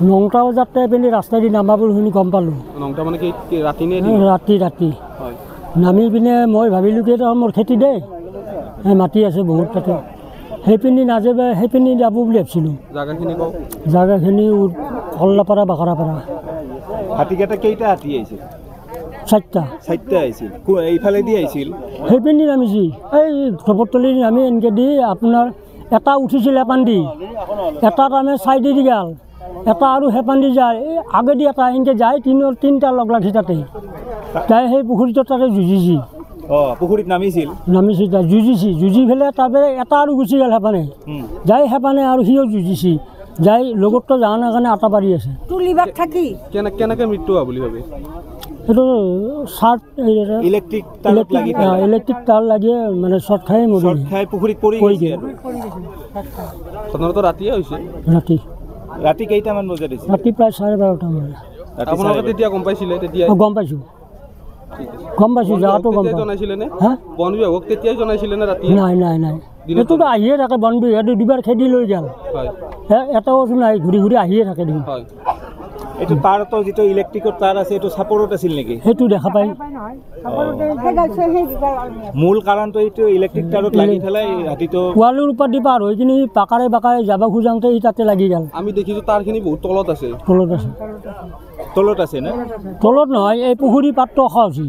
9টা বজাতে এইপিনে ৰাস্তা দি নামাবোৰ শুনি গম পালোঁ। 9টা মানে কি ৰাতি নে ৰাতি নামি পিনে মই ভাবিলোঁ কি এটা মোৰ খেতি দেই মাটি আছে বহুত তাতে সেইপিনি নাযাবা সেইপিনি যাব বুলি ভাবিছিলোঁ। জাগাখিনি কল্লাপাৰা বাকৰাপাৰা। হাতীকেইটা কেইটা হাতী আহিছিল? 4টা আহিছিল। এইফালে দি আহিছিল? সেইপিনি নামিছি এই ধপতলি নামি এনেকৈ দি আপোনাৰ এটা উঠিছিল হেপান্দি এটা তাৰমানে চাইডে দি গ'ল এটা আৰু হেপান্দি যায় এই আগেদি এটা এনেকৈ যায় তিনিটা লগ লাগি তাতে তাই সেই পুখুৰীটোৰ তাতে যুঁজিছি। পুখুৰীত নামিছিল তাই যুঁজি পেলাই তাৰপৰা এটা আৰু গুচি গ'ল হেপানে যাই হেপানে আৰু সিও যুঁজিছি যাই লগততো যোৱা নাই কাৰণে আটা পাৰি আছে। কেনেকৈ মৃত্যু হোৱা বুলি ভাবে? সেইটো চাৰ্ট ইলেক্ট্ৰিক তাৰ লাগিয়ে মানে শৰ্ট খাই মৰি পুখুৰীত পৰি গৈছে। সাধাৰণতে ৰাতিয়ে হৈছে। ৰাতি কেইটামান বজাত দিছে? ৰাতি প্ৰায় 12:30 মান। আপোনালোকে তেতিয়া গম পাইছিলে? তেতিয়া গম পাইছোঁ যাওঁতো গম জনাইছিলে নে? বন বিভাগক তেতিয়াই জনাইছিলে নে ৰাতি? নাই এইটোতো আহিয়ে থাকে বন বিভাগে দুবাৰ খেদি লৈ গ'ল এটাও নাই ঘূৰি আহিয়ে থাকে দেখোন। এইটো তাৰতো যিটো ইলেক্ট্ৰিকৰ তাৰ আছে এইটো চাপৰত আছিল নেকি? সেইটো দেখা পাই মূল কাৰণটো এইটো ইলেক্ট্ৰিক তাৰত লাগি পেলাই ৰাতিটো ৱালৰ ওপৰত দি পাৰ হৈ কিনি বাকাৰে যাব খোজাওঁতে তাতে লাগি গ'ল। আমি দেখিছোঁ তাৰখিনি বহুত তলত আছে তলত আছে তলত আছে না? তলত নহয় এই পুখুৰী পাতটো অখা হৈছে